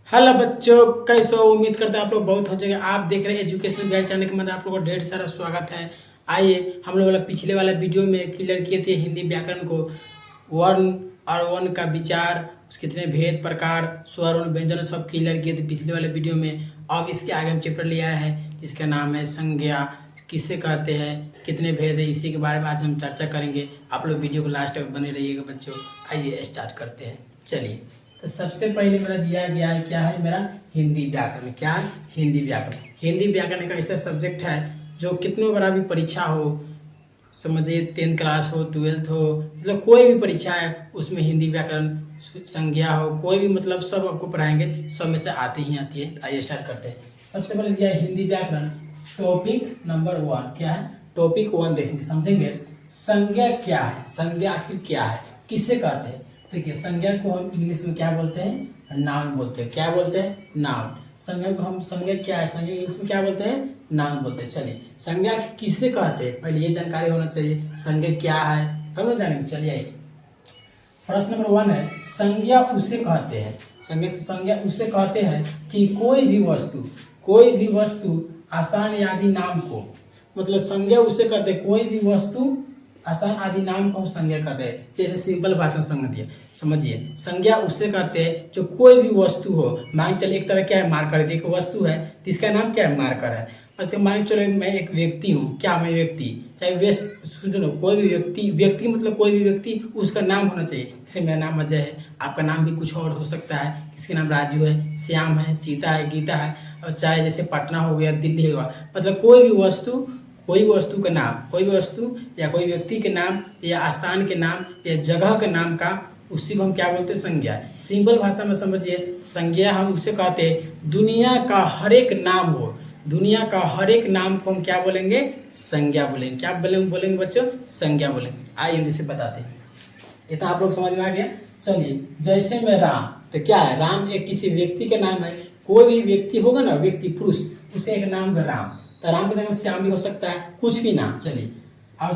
Hello बच्चों, कैसे हो? उम्मीद करते हैं आप लोग बहुत हो जाएंगे। आप देख रहे हैं एजुकेशन गाइड चैनल के। मतलब आप लोगों को ढेर सारा स्वागत है। आइए, हम लोग पिछले वाला वीडियो में क्लियर किए थे हिंदी व्याकरण को। वर्ण और वर्ण का विचार, उसके कितने भेद, प्रकार, स्वर और व्यंजन सब क्लियर किए थे पिछले वाले वीडियो में। अब इसके आगे हम चैप्टर लिया है जिसका नाम है संज्ञा। किसे कहते हैं, कितने भेद है, इसी के बारे में आज हम चर्चा करेंगे। आप लोग वीडियो को लास्ट तक बने रहिएगा बच्चों। आइए स्टार्ट करते हैं। चलिए, तो सबसे पहले मेरा दिया गया है क्या है, मेरा हिंदी व्याकरण। क्या है? हिंदी व्याकरण। हिंदी व्याकरण का ऐसा सब्जेक्ट है जो कितने बड़ा भी परीक्षा हो, समझिए 10th क्लास हो, 12th हो, मतलब कोई भी परीक्षा है उसमें हिंदी व्याकरण, संज्ञा हो, कोई भी, मतलब सब आपको पढ़ाएंगे। सब में से आती ही आती है। आइए स्टार्ट करते हैं। सबसे पहले दिया है हिंदी व्याकरण, टॉपिक नंबर 1। क्या है? टॉपिक 1 देखेंगे, समझेंगे संज्ञा क्या है, संज्ञा आखिर क्या है, किससे कहते हैं। देखिए, संज्ञा को हम इंग्लिश में क्या बोलते हैं? नाउन बोलते हैं। क्या बोलते हैं? नाउन। संज्ञा को हम, संज्ञा क्या है, संज्ञा इंग्लिश में क्या बोलते हैं? नाउन बोलते हैं। चलिए, संज्ञा किससे कहते हैं, पहले ये जानकारी होना चाहिए। संज्ञा क्या है तब ना जानेंगे। चलिए, प्रश्न नंबर 1 है, संज्ञा उसे कहते हैं। संज्ञा उसे कहते हैं कि कोई भी वस्तु स्थान आदि नाम को, मतलब संज्ञा उसे कहते हैं कोई भी वस्तु स्थान आदि नाम को हम संज्ञा कहते हैं। जैसे सिंपल भाषा में समझिए, संज्ञा उसे कहते हैं जो कोई भी वस्तु हो। मान चलिए एक तरह क्या है, मार्कर। एक वस्तु है जिसका नाम क्या है? मार्कर है। मतलब मान चलो मैं एक व्यक्ति हूँ। क्या मैं व्यक्ति, चाहे वे, सुनो, कोई भी व्यक्ति मतलब कोई भी व्यक्ति, उसका नाम होना चाहिए। जैसे मेरा नाम अजय है, आपका नाम भी कुछ और हो सकता है। किसके नाम राजू है, श्याम है, सीता है, गीता है। और चाहे जैसे पटना हो गया, दिल्ली हुआ, मतलब कोई भी वस्तु का नाम, कोई भी वस्तु या कोई व्यक्ति के नाम या स्थान के नाम या जगह के नाम का, उसी को हम क्या बोलते हैं? संज्ञा। सिंपल भाषा में समझिए, संज्ञा हम उसे कहते हैं दुनिया का हर एक नाम हो, दुनिया का हर एक नाम को हम क्या बोलेंगे? संज्ञा बोलेंगे। क्या बोलेंगे बच्चों? संज्ञा बोलेंगे। आइए हम जैसे बताते हैं। इतना आप लोग समझ में आ गया। चलिए, जैसे में राम, तो क्या है? राम एक किसी व्यक्ति का नाम है। कोई भी व्यक्ति होगा ना, व्यक्ति पुरुष, उसका एक नाम है राम। तो राम के जगह श्याम भी हो सकता है, कुछ भी नाम। चलिए, और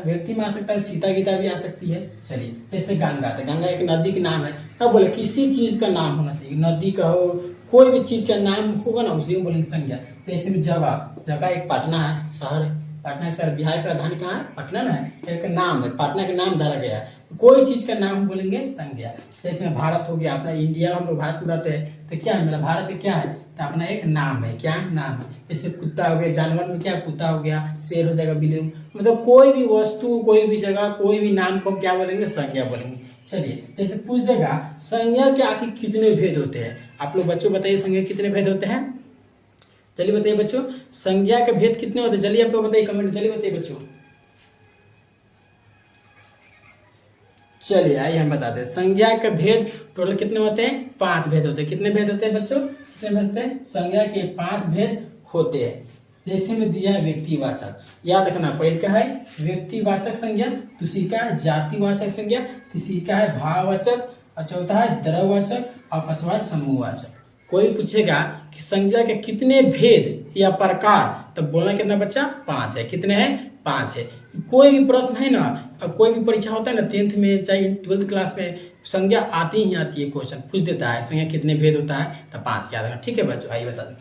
व्यक्ति में आ सकता है सीता, गीता भी आ सकती है। चलिए, जैसे गंगा, तो गंगा एक नदी का नाम है। तब बोले किसी चीज का नाम होना चाहिए, नदी का हो, कोई भी चीज का नाम होगा ना, उसी को बोलेंगे संज्ञा। जैसे में जगह एक पटना है, शहर है। पटना के शहर, बिहार की राजधानी कहाँ है? पटना ना है। एक नाम है, पटना का नाम धरा गया है। कोई चीज का नाम बोलेंगे संज्ञा। जैसे भारत हो गया, अपना इंडिया, हम लोग भारत में रहते हैं, तो क्या है मेरा भारत का क्या है? तो अपना एक नाम है। क्या नाम है? जैसे कुत्ता हो गया, जानवर में क्या, कुत्ता हो गया, शेर हो जाएगा, बिल्ली। मतलब कोई भी वस्तु, कोई भी जगह, कोई भी नाम को हम क्या बोलेंगे? संज्ञा बोलेंगे। चलिए, जैसे पूछ देगा संज्ञा के आखिर कितने भेद होते हैं। आप लोग बच्चों बताइए, संज्ञा कितने भेद होते हैं? चलिए बताइए बच्चों, संज्ञा के भेद कितने होते हैं? चलिए आप लोग बताइए, कमेंट चलिए बताइए बच्चों। चलिए आइए हम बताते हैं। संज्ञा के भेद टोटल कितने होते हैं? 5 भेद होते हैं। कितने भेद होते हैं बच्चों? कितने भेद होते हैं? संज्ञा के 5 भेद होते हैं। जैसे में दिया है व्यक्तिवाचक, याद रखना। पहले का है व्यक्तिवाचक संज्ञा, दूसरी का है जातिवाचक संज्ञा, तीसरी का है भाववाचक, और चौथा है द्रव्यवाचक, और पांचवा है समूहवाचक। कोई पूछेगा कि संज्ञा के कितने भेद या प्रकार, तब बोलना कितना बच्चा? 5 है। कितने हैं? 5 है। कोई भी प्रश्न है ना, अब कोई भी परीक्षा होता है ना, 10th में चाहे 12th क्लास में, संज्ञा आती ही आती है। क्वेश्चन पूछ देता है संज्ञा कितने भेद होता है, तो 5 याद रखना। ठीक है बच्चों, आइए बता दें।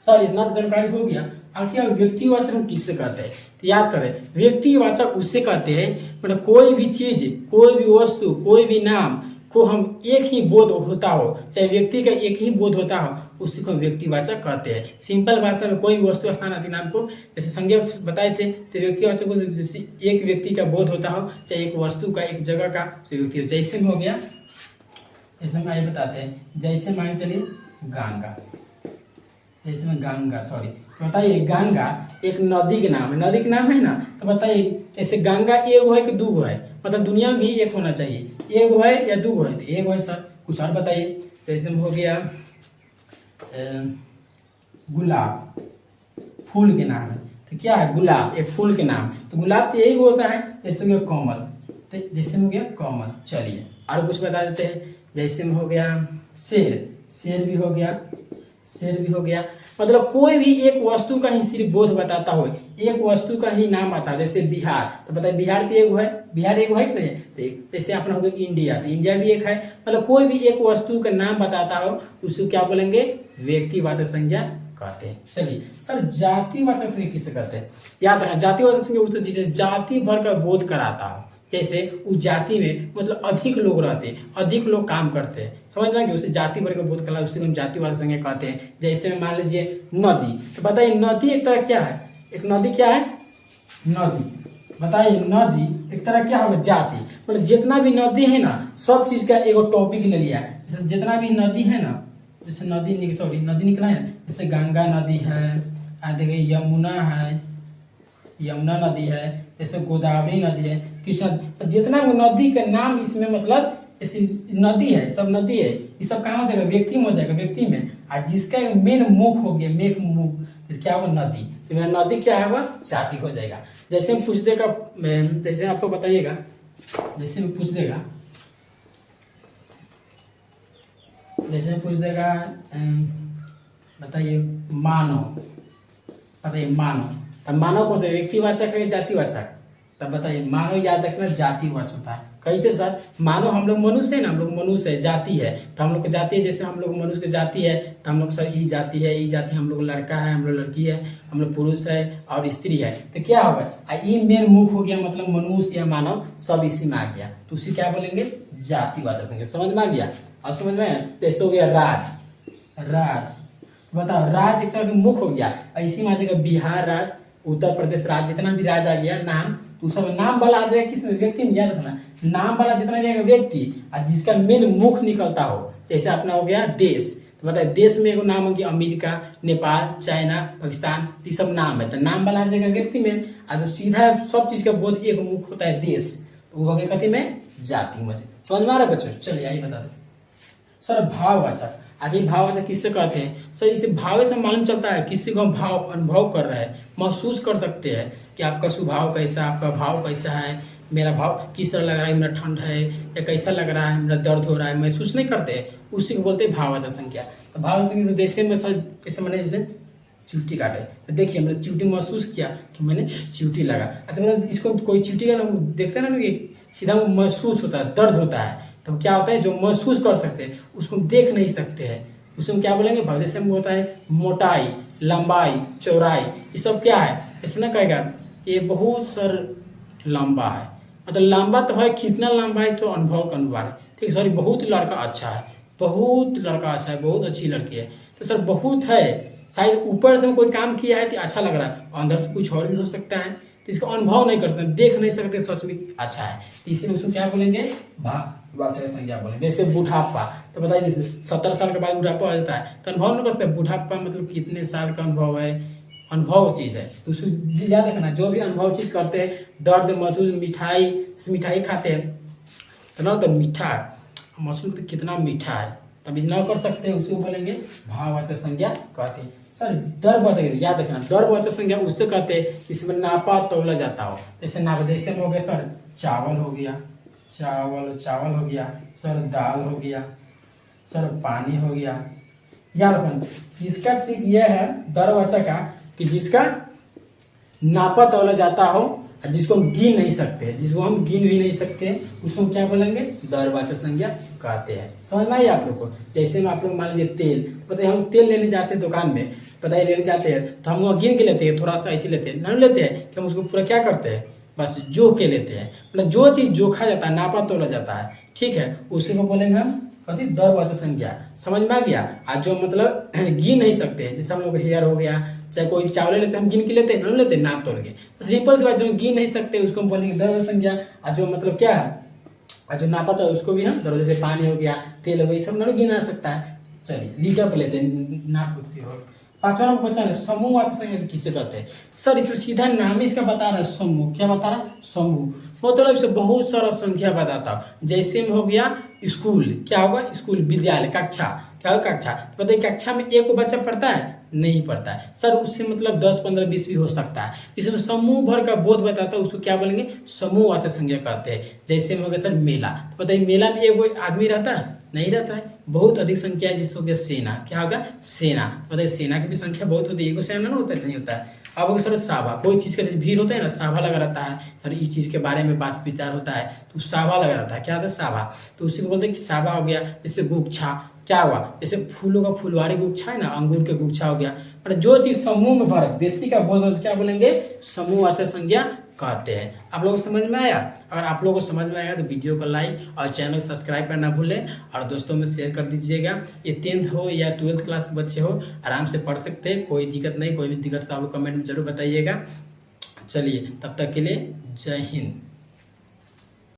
सर इतना तो जानकारी हो गया। आखिर व्यक्तिवाचक हम किससे कहते हैं? तो याद करें, व्यक्तिवाचक उससे कहते हैं मतलब कोई भी चीज, कोई भी वस्तु, कोई भी नाम को हम एक ही बोध होता हो, चाहे व्यक्ति का एक ही बोध होता हो, उसी को व्यक्तिवाचक कहते हैं। सिंपल भाषा में कोई भी वस्तु, स्थान आदि नाम को, जैसे संज्ञा बताए थे, तो व्यक्तिवाचक को जैसे एक व्यक्ति का बोध होता हो, चाहे एक वस्तु का, एक जगह का, तो व्यक्ति। जैसे में हो गया, जैसे हम आइए बताते हैं। जैसे मान चलिए गंगा, जैसे में गंगा, सॉरी, तो बताइए गंगा एक नदी के नाम है। नदी के नाम है ना, तो बताइए ऐसे गंगा एगो है कि दूगो है? मतलब दुनिया में भी एक होना चाहिए, एगो है या दूगो है? तो एगो है सर। कुछ और बताइए। जैसे में हो गया गुलाब, फूल के नाम है। तो क्या है? गुलाब एक फूल के नाम। तो गुलाब तो यही होता है। जैसे हो गया कमल, तो जैसे में हो गया कमल। चलिए और कुछ बता देते हैं। जैसे में हो गया शेर, शेर भी हो गया, शेर भी हो गया। मतलब कोई भी एक वस्तु का ही सिर्फ बोध बताता हो, एक वस्तु का ही नाम आता है। जैसे बिहार, तो बताइए बिहार तो एक है, बिहार एक है कि नहीं? तो जैसे अपना हो गया इंडिया, तो इंडिया भी एक है। मतलब कोई भी एक वस्तु का नाम बताता हो उसको क्या बोलेंगे? व्यक्तिवाचक संज्ञा कहते हैं। चलिए सर, जातिवाचक संज्ञा किसे कहते हैं? याद रखना, जातिवाचक संज्ञा उसको जिसे जाति भर का बोध कराता हो। जैसे उस जाति में मतलब अधिक लोग रहते हैं, अधिक लोग काम करते हैं, समझ में आ गया? उसे जाति भर का बोध करा, उसी को हम जातिवाचक संज्ञा कहते हैं। जैसे में मान लीजिए नदी, तो बताइए नदी एक तरह क्या है? एक नदी क्या है? नदी। बताइए नदी एक तरह क्या होगा? जाति। मतलब जितना भी नदी है ना, सब चीज का एगो टॉपिक ले लिया। जैसे जितना भी नदी है ना, जैसे नदी निकला है, जैसे गंगा नदी है, देखिए यमुना है, यमुना नदी है, जैसे गोदावरी नदी है, कृष्णा, जितना भी नदी का नाम इसमें मतलब ऐसी नदी है, सब नदी है, ये सब कहाँ हो जाएगा? व्यक्ति में हो जाएगा, व्यक्ति में। और जिसका मेन मुख हो गया, मेन मुख, तो क्या होगा? नदी। तो मेरा नदी क्या है? वह जाति हो जाएगा। जैसे हम पूछ देगा, जैसे आपको बताइएगा, जैसे में पूछ देगा, जैसे पूछ देगा, बताइए मानव, बताइए मानव, तब मानव कौन सा? व्यक्तिवाचक है जातिवाचक? तब बताइए मानव याद रखना जातिवाचक होता है। कैसे सर? मानव हम लोग मनुष्य है ना, हम लोग मनुष्य है, जाति है, तो हम लोग की जाति है, जैसे हम लोग मनुष्य की जाति है, तो हम लोग सर ई जाति है, ई जाति, हम लोग लड़का है, हम लोग लड़की है, हम लोग पुरुष है और स्त्री है। तो क्या होगा? ई मेन मुख हो गया, मतलब मनुष्य या मानव सब इसी में आ गया, तो उसी क्या बोलेंगे? जातिवाचक संज्ञा। समझ में आ गया? अब समझ में? जैसे हो गया राज, राज, बताओ राज एक तरह का मुख हो गया, इसी में आ जाएगा बिहार राज्य, उत्तर प्रदेश राज्य, जितना भी राज्य आ गया नाम, तो सब नाम वाला आ जाएगा। किसमें? व्यक्ति में। याद रखना, नाम वाला जितना भी आएगा व्यक्ति, और जिसका मेन मुख निकलता हो। जैसे अपना हो गया देश, तो बताइए देश में एगो नाम हो गया अमेरिका, नेपाल, चाइना, पाकिस्तान, ये सब नाम है, तो नाम वाला आ जाएगा व्यक्ति में। और जो सीधा सब चीज का बोध एक मुख होता है देश, तो वो हो गया कथी में? जाति में। समझ में आ रहा है बच्चों? चलिए आइए बता दें सर, भाववाचक। आगे भाववाचक किससे कहते हैं? सर इसे भाव से मालूम चलता है किसी को हम भाव अनुभव कर रहे हैं, महसूस कर सकते हैं कि आपका स्वभाव कैसा, आपका भाव कैसा है, मेरा भाव किस तरह लग रहा है, मेरा ठंड है या कैसा लग रहा है, मेरा दर्द हो रहा है, महसूस नहीं करते, उसी को बोलते हैं भाववाचक संज्ञा। तो भाववाचक संज्ञा तो जैसे मैं सर, जैसे मैंने जैसे चींटी काटे, तो देखिए मैंने चींटी महसूस किया कि मैंने चींटी लगा। अच्छा मतलब इसको कोई चींटी का ना देखते हैं ना कि सीधा वो महसूस होता है, दर्द होता है, तो क्या होता है? जो महसूस कर सकते हैं उसको देख नहीं सकते हैं, उसमें क्या बोलेंगे? भाव। जैसे में होता है मोटाई, लंबाई, चौड़ाई, ये सब क्या है? ऐसे ना कहेगा ये बहुत सर लंबा है, मतलब लंबा तो है, कितना लंबा है तो अनुभव का अनुसार है। ठीक है सॉरी, बहुत लड़का अच्छा है, बहुत लड़का अच्छा है, बहुत अच्छी लड़की है, तो सर बहुत है, शायद ऊपर से कोई काम किया है तो अच्छा लग रहा है, अंदर से कुछ और भी हो सकता है, तो इसका अनुभव नहीं कर सकते, देख नहीं सकते सच में अच्छा है, इसीलिए उसको क्या बोलेंगे? भाववाचक संज्ञा बोलेंगे। जैसे बुढ़ापा, तो बताइए जैसे 70 साल के बाद बुढ़ापा आ जाता है, तो अनुभव नहीं कर सकते बुढ़ापा मतलब कितने साल का अनुभव है, अनुभव चीज है, तो उसको याद रखना। जो भी अनुभव चीज करते हैं, दर्द महसूस, मिठाई, मिठाई खाते हैं तो ना, तो मीठा महसूस तो कितना मीठा है, तब इतना कर सकते हैं, उसको बोलेंगे भाववाचक संज्ञा कहते हैं। सर दरवाचक याद रखना, दरवाचक संज्ञा उससे कहते हैं इसमें नापा तौला जाता हो। जैसे नाप, जैसे में हो गया सर चावल हो गया, चावल, चावल हो गया सर, दाल हो गया सर, पानी हो गया। याद रखना, इसका ट्रिक यह है दरवाचक का कि जिसका नापा तौला जाता हो, जिसको हम गिन नहीं सकते, जिसको हम गिन भी नहीं सकते, उसको क्या बोलेंगे? दरवाचक संज्ञा कहते हैं। समझ में आई आप लोग को? जैसे में आप लोग मान लीजिए तेल, पता है हम तेल लेने जाते हैं दुकान में, पता है लेने जाते हैं तो हम वहाँ गिन के लेते हैं, थोड़ा सा ऐसे लेते हैं, नहीं लेते हैं कि हम उसको पूरा क्या करते हैं? बस जोख के लेते हैं, मतलब जो चीज़ जोखा जाता है, नापा तोला जाता है, ठीक है, उसी को बोलेंगे हम कथी? दरवाचक संज्ञा। समझ में आ गया? आज जो मतलब गिन नहीं सकते, जैसे हम लोग हेयर हो गया, चाहे कोई चावल लेते हैं हम गिन के लेते हैं, नहीं लेते नाप तोड़ के, तो सिंपल सी बात, जो गिन नहीं सकते उसको हम बोलेंगे दरवाचक संज्ञा। आज जो मतलब क्या है, आज जो नापा था उसको भी हम दरवाजे, जैसे पानी हो गया, तेल हो गया, सब नहीं गिना सकता है। चलिए लीटर पर लेते हैं, नाप होती हो। पांचवा नंबर क्वेश्चन है समूहवाचक संज्ञा किसे कहते हैं? सर इसमें सीधा नाम ही इसका बता रहा है समूह। क्या बता रहा है? समूह, मतलब इसे बहुत सारा संख्या बताता हूँ। जैसे में हो गया स्कूल, क्या होगा? स्कूल, विद्यालय, कक्षा, क्या होगा? कक्षा। तो बताइए कक्षा में एक बच्चा पढ़ता है? नहीं पढ़ता है सर, उससे मतलब 10, 15, 20 भी हो सकता है। इसमें समूह भर का बोध बताता है, उसको क्या बोलेंगे? समूहवाचक संज्ञा कहते हैं। जैसे में हो गया सर मेला, तो बताइए मेला में एक आदमी रहता है? नहीं रहता है, बहुत अधिक संख्या है जिसको कि सेना, क्या होगा सेना, बताइए सेना की भी संख्या बहुत होती है, एगो सेना ना होता है, नहीं होता है। अब अगर सर सावा, कोई चीज़ का जैसे भीड़ होता है ना, सावा लगा रहता है, सर इस चीज़ के बारे में बात विचार होता है तो सावा लगा रहता है, क्या होता है सावा, तो उसी को बोलते हैं कि सावा हो गया। जैसे गुच्छा, क्या हुआ, जैसे फूलों का फुलवारी गुच्छा है ना, अंगूर के गुच्छा हो गया, मतलब जो चीज़ समूह में भर बेसी का बोल तो क्या बोलेंगे, समूहवाचक संज्ञा कहते हैं। आप लोगों को समझ में आया? अगर आप लोगों को समझ में आएगा तो वीडियो को लाइक और चैनल को सब्सक्राइब करना भूलें और दोस्तों में शेयर कर दीजिएगा। ये 10th हो या 12th क्लास के बच्चे हो आराम से पढ़ सकते हैं, कोई दिक्कत नहीं, कोई भी दिक्कत तो आप लोग कमेंट में जरूर बताइएगा। चलिए तब तक के लिए जय हिंद।